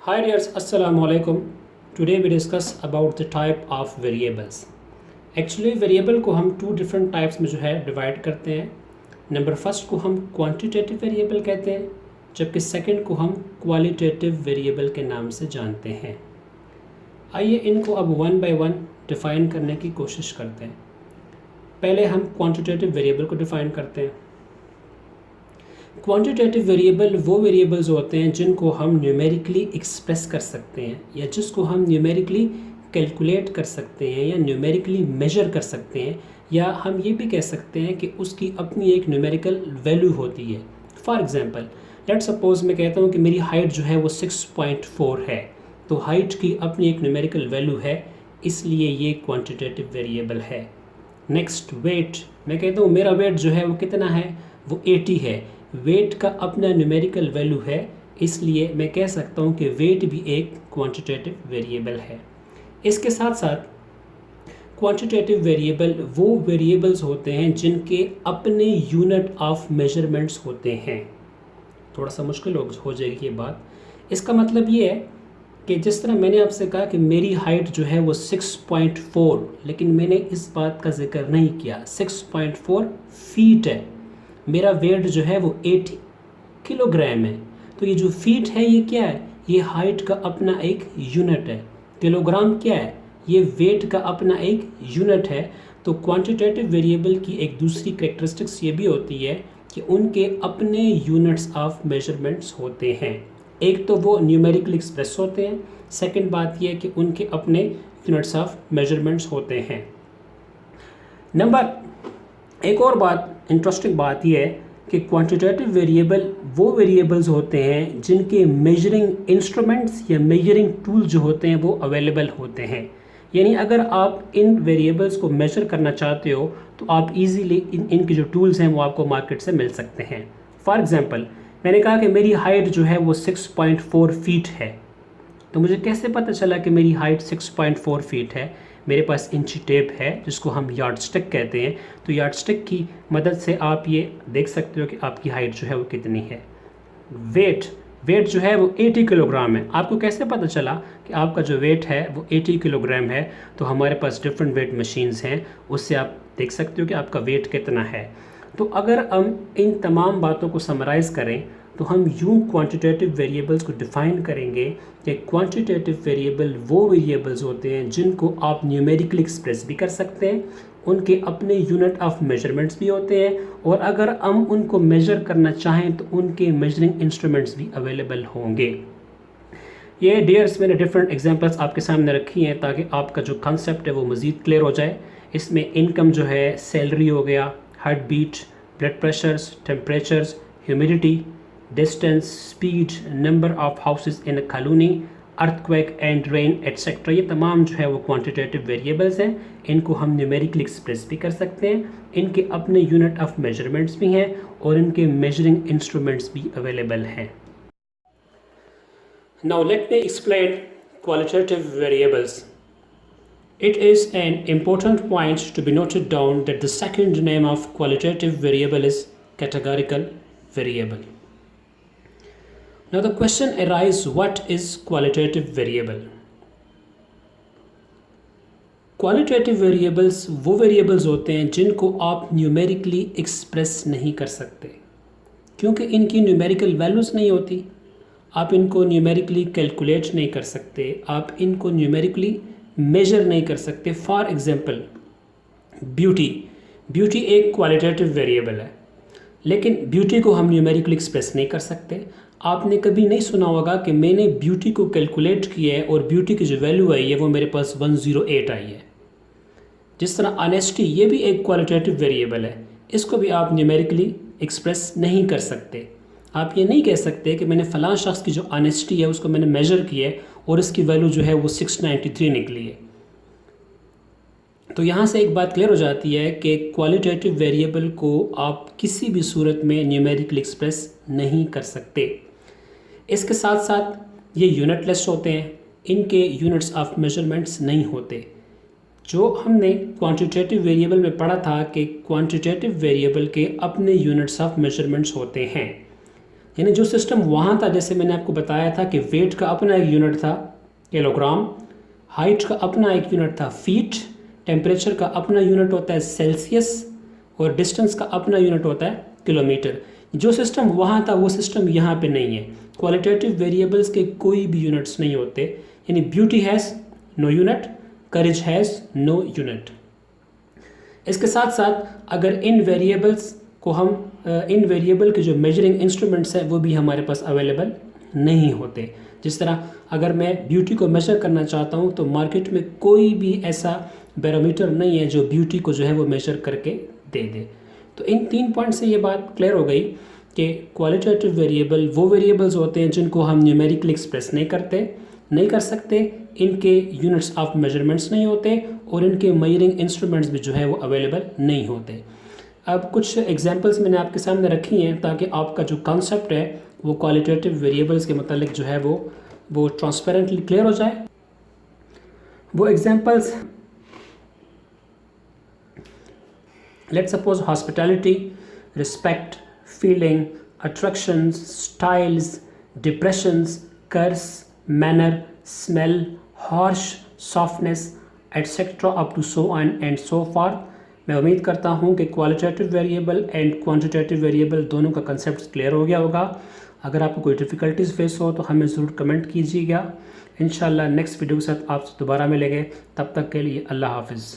Hi dears, Assalamu alaikum. Today we discuss about the type of variables. Actually variable को हम to different types में जो है divide करते हैं. नंबर फर्स्ट को हम क्वांटिटेटिव वेरिएबल कहते हैं, जबकि सेकंड को हम क्वालिटेटिव वेरिएबल के नाम से जानते हैं. आइए इनको अब वन बाय वन डिफ़ाइन करने की कोशिश करते हैं. पहले हम क्वांटिटेटिव वेरिएबल को डिफ़ाइन करते हैं. क्वांटिटेटिव वेरिएबल वो वेरिएबल्स होते हैं जिनको हम न्यूमेरिकली एक्सप्रेस कर सकते हैं या जिसको हम न्यूमेरिकली कैलकुलेट कर सकते हैं या न्यूमेरिकली मेजर कर सकते हैं, या हम ये भी कह सकते हैं कि उसकी अपनी एक न्यूमेरिकल वैल्यू होती है. फॉर एग्जांपल लेट सपोज मैं कहता हूँ कि मेरी हाइट जो है वो 6.4 है, तो हाइट की अपनी एक न्यूमेरिकल वैल्यू है, इसलिए ये क्वांटिटेटिव वेरिएबल है. नेक्स्ट वेट, मैं कहता हूँ मेरा वेट जो है वो कितना है, वो 80 है. वेट का अपना न्यूमेरिकल वैल्यू है, इसलिए मैं कह सकता हूँ कि वेट भी एक क्वांटिटेटिव वेरिएबल है. इसके साथ साथ क्वांटिटेटिव वेरिएबल वो वेरिएबल्स होते हैं जिनके अपने यूनिट ऑफ मेजरमेंट्स होते हैं. थोड़ा सा मुश्किल हो जाएगी ये बात. इसका मतलब ये है कि जिस तरह मैंने आपसे कहा कि मेरी हाइट जो है वो 6.4, लेकिन मैंने इस बात का जिक्र नहीं किया 6.4 फीट है. मेरा वेट जो है वो 80 किलोग्राम है. तो ये जो फीट है ये क्या है, ये हाइट का अपना एक यूनिट है. किलोग्राम क्या है, ये वेट का अपना एक यूनिट है. तो क्वांटिटेटिव वेरिएबल की एक दूसरी कैरेक्टरिस्टिक्स ये भी होती है कि उनके अपने यूनिट्स ऑफ मेजरमेंट्स होते हैं. एक तो वो न्यूमेरिकली एक्सप्रेस होते हैं, सेकंड बात ये है कि उनके अपने यूनिट्स ऑफ मेजरमेंट्स होते हैं. एक और बात, इंटरेस्टिंग बात यह है कि क्वांटिटेटिव वेरिएबल वो वेरिएबल्स होते हैं जिनके मेजरिंग इंस्ट्रूमेंट्स या मेजरिंग टूल जो होते हैं वो अवेलेबल होते हैं. यानी अगर आप इन वेरिएबल्स को मेजर करना चाहते हो तो आप इजीली इनके जो टूल्स हैं वो आपको मार्केट से मिल सकते हैं. फॉर एग्जांपल मैंने कहा कि मेरी हाइट जो है वो 6.4 फीट है. तो मुझे कैसे पता चला कि मेरी हाइट 6.4 फीट है? मेरे पास इंची टेप है जिसको हम यार्ड स्टिक कहते हैं. तो यार्ड स्टिक की मदद से आप ये देख सकते हो कि आपकी हाइट जो है वो कितनी है. वेट जो है वो 80 किलोग्राम है. आपको कैसे पता चला कि आपका जो वेट है वो 80 किलोग्राम है? तो हमारे पास डिफरेंट वेट मशीन्स हैं, उससे आप देख सकते हो कि आपका वेट कितना है. तो अगर हम इन तमाम बातों को समराइज़ करें तो हम यूं क्वांटिटेटिव वेरिएबल्स को डिफ़ाइन करेंगे कि क्वांटिटेटिव वेरिएबल वो वेरिएबल्स होते हैं जिनको आप न्यूमेरिकली एक्सप्रेस भी कर सकते हैं, उनके अपने यूनिट ऑफ मेजरमेंट्स भी होते हैं, और अगर हम उनको मेजर करना चाहें तो उनके मेजरिंग इंस्ट्रूमेंट्स भी अवेलेबल होंगे. ये डियर्स मैंने डिफरेंट एग्जांपल्स आपके सामने रखी हैं ताकि आपका जो कंसेप्ट है वो मज़ीद क्लियर हो जाए. इसमें इनकम जो है, सैलरी हो गया, heart beat, blood pressures, temperatures, humidity, distance, speed, number of houses in a colony, earthquake and rain etcetera, ये तमाम जो है वो क्वांटिटेटिव वेरिएबल्स हैं. इनको हम न्यूमेरिकली एक्सप्रेस भी कर सकते हैं, इनके अपने यूनिट ऑफ मेजरमेंट्स भी हैं और इनके मेजरिंग इंस्ट्रूमेंट्स भी अवेलेबल हैं. Now let me explain qualitative variables. It is an important point to be noted down that the second name of qualitative variable is categorical variable. Now the question arises, what is qualitative variable? Qualitative variables वो variables होते हैं जिनको आप numerically express नहीं कर सकते, क्योंकि इनकी न्यूमेरिकल वैल्यूज़ नहीं होती. आप इनको न्यूमेरिकली कैलकुलेट नहीं कर सकते, आप इनको न्यूमेरिकली मेजर नहीं कर सकते. फॉर एग्जांपल ब्यूटी एक क्वालिटेटिव वेरिएबल है, लेकिन ब्यूटी को हम न्यूमेरिकली एक्सप्रेस नहीं कर सकते. आपने कभी नहीं सुना होगा कि मैंने ब्यूटी को कैलकुलेट किया है और ब्यूटी की जो वैल्यू आई है वो मेरे पास 108 आई है. जिस तरह ऑनेस्टी, ये भी एक क्वालिटेटिव वेरिएबल है, इसको भी आप न्यूमेरिकली एक्सप्रेस नहीं कर सकते. आप ये नहीं कह सकते कि मैंने फ़लाँ शख्स की जो ऑनेस्टी है उसको मैंने मेजर किया है और इसकी वैल्यू जो है वो 693 निकली है. तो यहाँ से एक बात क्लियर हो जाती है कि क्वालिटेटिव वेरिएबल को आप किसी भी सूरत में न्यूमेरिकली एक्सप्रेस नहीं कर सकते. इसके साथ साथ ये यूनिटलेस होते हैं, इनके यूनिट्स ऑफ मेजरमेंट्स नहीं होते. जो हमने क्वांटिटेटिव वेरिएबल में पढ़ा था कि क्वांटिटेटिव वेरिएबल के अपने यूनिट्स ऑफ मेजरमेंट्स होते हैं. यानी जो सिस्टम वहाँ था, जैसे मैंने आपको बताया था कि वेट का अपना एक यूनिट था किलोग्राम, हाइट का अपना एक यूनिट था फीट, टेम्परेचर का अपना यूनिट होता है सेल्सियस, और डिस्टेंस का अपना यूनिट होता है किलोमीटर। जो सिस्टम वहाँ था वो सिस्टम यहाँ पे नहीं है। क्वालिटेटिव वेरिएबल्स के कोई भी यूनिट्स नहीं होते, यानी beauty has no unit, courage has no unit. इसके साथ साथ अगर इन वेरिएबल्स को हम इन वेरिएबल के जो मेजरिंग इंस्ट्रूमेंट्स हैं वो भी हमारे पास अवेलेबल नहीं होते। जिस तरह अगर मैं ब्यूटी को मेजर करना चाहता हूँ तो मार्केट में कोई भी ऐसा बैरोमीटर नहीं है जो ब्यूटी को जो है वो मेजर करके दे दे। तो इन 3 पॉइंट से ये बात क्लियर हो गई कि क्वालिटेटिव वेरिएबल वो वेरिएबल्स होते हैं जिनको हम न्यूमेरिकली एक्सप्रेस नहीं कर सकते, इनके यूनिट्स ऑफ मेजरमेंट्स नहीं होते और इनके मेजरिंग इंस्ट्रूमेंट्स भी जो है वो अवेलेबल नहीं होते। अब कुछ एग्जांपल्स मैंने आपके सामने रखी हैं ताकि आपका जो कॉन्सेप्ट है वो क्वालिटेटिव वेरिएबल्स के मतलब जो है वो ट्रांसपेरेंटली क्लियर हो जाए। वो examples, let's suppose hospitality, respect, feeling, attractions, styles, depressions, curse, manner, smell, harsh, softness etcetera up to so on and so forth. मैं उम्मीद करता हूँ कि qualitative variable and quantitative variable दोनों का कंसेप्ट क्लियर हो गया होगा। अगर आपको कोई डिफ़िकल्टीज फेस हो तो हमें ज़रूर कमेंट कीजिएगा। इंशाल्लाह नेक्स्ट वीडियो के साथ आपसे दोबारा मिलेंगे। तब तक के लिए अल्लाह हाफिज़।